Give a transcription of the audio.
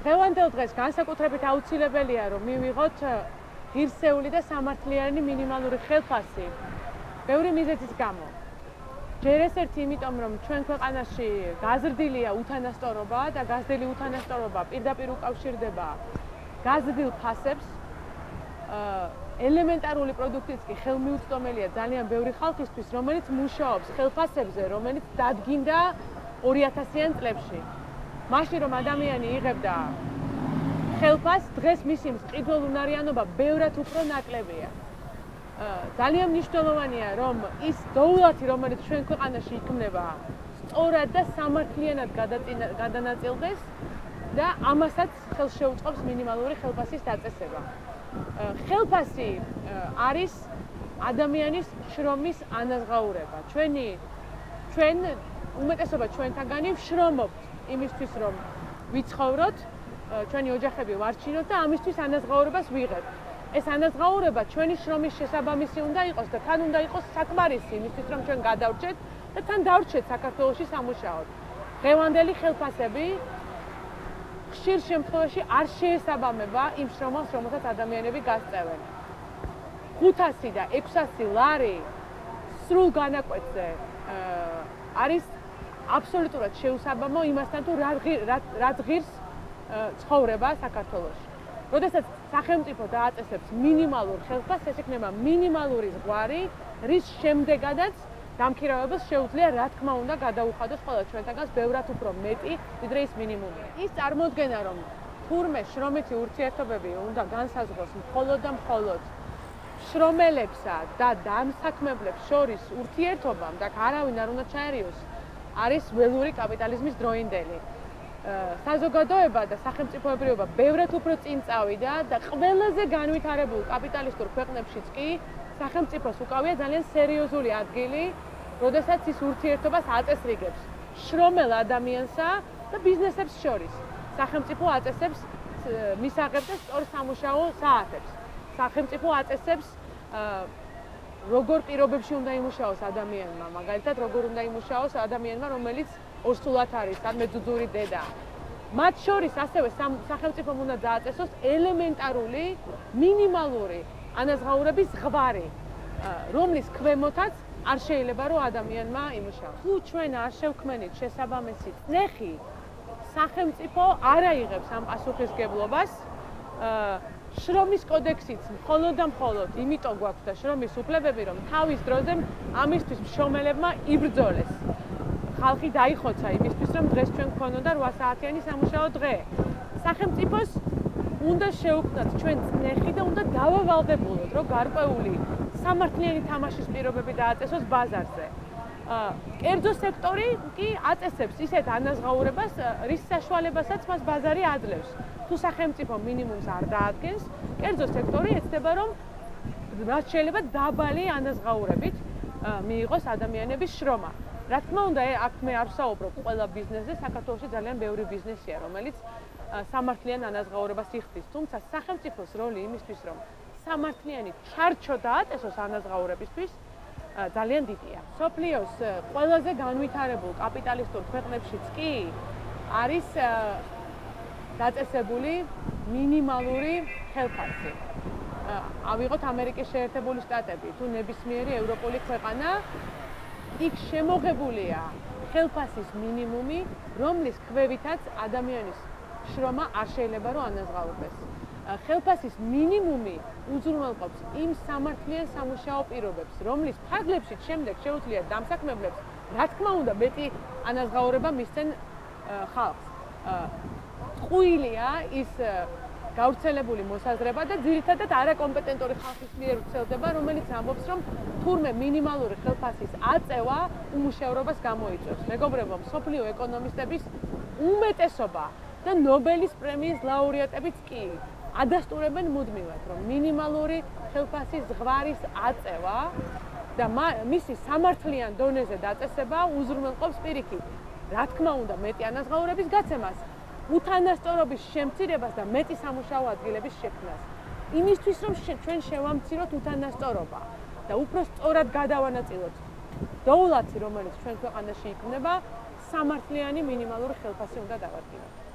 დღევანდელ დღეს განსაკუთრებით აუცილებელია, რომ მივიღოთ ღირსეული და სამართლიანი მინიმალური ხელფასი. ბევრი მიზეზის გამო. ჯერ ეს ერთი იმიტომ, რომ ჩვენ ქვეყანაში გაზრდილია უთანასწორობა და გაზრდილი უთანასწორობა პირდაპირ უკავშირდება გაზრდილ ფასებს. ელემენტარული პროდუქტიც კი ხელმიუწვდომელია ძალიან ბევრი ხალხისთვის, რომელიც მუშაობს ხელფასებზე, რომელიც დადგინდა 2000-იან წლებში. მაშინ რომ ადამიანი იღებდა ხელფასს, დღეს მისი მყიდველუნარიანობა ბევრად უფრო ნაკლებია. ძალიან მნიშვნელოვანია, რომ ის დოულათი, რომელიც ჩვენ ქვეყანაში იქმნება, სწორად და სამართლიანად გადანაწილდეს და ამასაც ხელს შეუწყობს მინიმალური ხელფასის დაწესება. ხელფასი არის ადამიანის შრომის ანაზღაურება. ჩვენ უმეტესობა ჩვენთაგანი ვშრომობთ იმისთვის, რომ ვიცხოვროთ, ჩვენი ოჯახები ვარჩინოთ და ამისთვის ანაზღაურებას ვიღებთ. ეს ანაზღაურება ჩვენი შრომის შესაბამისი უნდა იყოს და თან უნდა იყოს საკმარისი იმისთვის, რომ ჩვენ გადავრჩეთ და თან დავრჩეთ საქართველოში სამუშაოდ. დღევანდელი ხელფასები ხშირ შემთხვევაში არ შეესაბამება იმ შრომას, რომელსაც ადამიანები გასწევენ. 500 და 600 ლარი სრულ განაკვეთზე არის აბსოლუტურად შეუსაბამო იმასთან, თუ რაც ღირს ცხოვრება საქართველოში. როდესაც სახელმწიფო დააწესებს მინიმალურ ხელფასს, ეს იქნება მინიმალური ზღვარი, რის შემდეგადაც დამქირავებას შეუძლია, რა თქმა უნდა, გადაუხადოს ყველა ჩვენთაგანს ბევრად უფრო მეტი, ვიდრე ის მინიმუმია. ის წარმოუდგენა, რომ თურმე შრომითი ურთიერთობები უნდა განსაზღვროს მხოლოდ და მხოლოდ შრომელებსა და დამსაქმებლებს შორის ურთიერთობამ და არავინ არ უნდა ჩაერიოს, არის ველური კაპიტალიზმის დროინდელი. საზოგადოება და სახელმწიფოებრიობა ბევრად უფრო წინ წავიდა და ყველაზე განვითარებულ კაპიტალისტურ ქვეყნებშიც კი სახელმწიფოს უკავია ძალიან სერიოზული ადგილი, როდესაც ის ურთიერთობას აწესრიგებს შრომელ ადამიანსა და ბიზნესებს შორის. სახელმწიფო აწესებს მისაღებს და სწორ სამუშაო საათებს. სახელმწიფო აწესებს როგორ პირობებში უნდა იმუშაოს ადამიანმა, მაგალითად როგორ უნდა იმუშაოს ადამიანმა, რომელიც ორსულად არის, ან მეძუძური დედა. მათ შორის ასევე სახელმწიფომ უნდა დააწესოს ელემენტარული მინიმალური ანაზღაურების ზღვარი, რომლის ქვემოთაც არ შეიძლება რომ ადამიანმა იმუშაოს. თუ ჩვენ არ შევქმნით შესაბამისი წნეხი, სახელმწიფო არ აიღებს ამ პასუხისგებლობას. შრომის კოდექსიც მხოლოდ და მხოლოდ იმიტომ გვაქვს და შრომის უფლებები, რომ თავის დროზე ამისთვის მშრომელებმა იბრძოლეს. ხალხი დაიხოცა იმისთვის, რომ დღეს ჩვენ გვქონოდა 8 საათიანი სამუშაო დღე. სახელმწიფოს უნდა შეუქმნათ ჩვენ წნეხი და უნდა დავავალდებულოთ, რომ გარკვეული სამართლიანი თამაშის პირობები დააწესოს ბაზარზე. კერძო სექტორი კი აწესებს ისეთ ანაზღაურებას, რის საშუალებასაც მას ბაზარი აძლევს. თუ სახელმწიფო მინიმუმს არ დაადგენს, კერძო სექტორი ეცდება, რომ რაც შეიძლება დაბალი ანაზღაურებით მიიღოს ადამიანების შრომა. რა თქმა უნდა, აქ მე არ ვსაუბრობ ყველა ბიზნესზე, საქართველოში ძალიან ბევრი ბიზნესია, რომელიც სამართლიან ანაზღაურებას იხდის, თუმცა სახელმწიფოს როლი იმისთვის, რომ სამართლიანი ჩარჩო დააწესოს ანაზღაურებისთვის, ძალიან დიდია. მსოფლიოს ყველაზე განვითარებულ კაპიტალისტურ ქვეყნებშიც კი არის დაწესებული მინიმალური ხელფასი. ავიღოთ ამერიკის შეერთებული შტატები, თუ ნებისმიერი ევროპული ქვეყანა, იქ შემოღებულია ხელფასის მინიმუმი, რომლის ქვევითაც ადამიანის შრომა არ შეიძლება რომ ანაზღაურდეს. ხელფასის მინიმუმი უზრუნველყოფს იმ სამართლიან სამუშაო პირობებს, რომლის ფარგლებშიც შემდეგ შეუძლია დამსაქმებლებს, რა თქმა უნდა, მეტი ანაზღაურება მისცენ ხალხს. ტყუილია ის გავრცელებული მოსაზრება და ძირითადად არაკომპეტენტური ხალხის მიერ ვრცელდება, რომელიც ამბობს, რომ თურმე მინიმალური ხელფასის აწევა უმუშევრობას გამოიწვევს. მეგობრებო, მსოფლიო ეკონომისტების უმეტესობა და ნობელის პრემიის ლაურეატებიც კი ადასტურებენ მუდმივად, რომ მინიმალური ხელფასის ზღვარის აწევა და მისი სამართლიან დონეზე დაწესება უზრუნველყოფს პირიქით, რა თქმა უნდა, მეტი ანაზღაურების გაცემას, უთანასწორობის შემცირებას და მეტი სამუშაო ადგილების შექმნას. იმისთვის, რომ ჩვენ შევამციროთ უთანასწორობა და უფრო სწორად გადავანაწილოთ დოულათი, რომელიც ჩვენ ქვეყანაში იქმნება, სამართლიანი მინიმალური ხელფასი უნდა დავადგინოთ.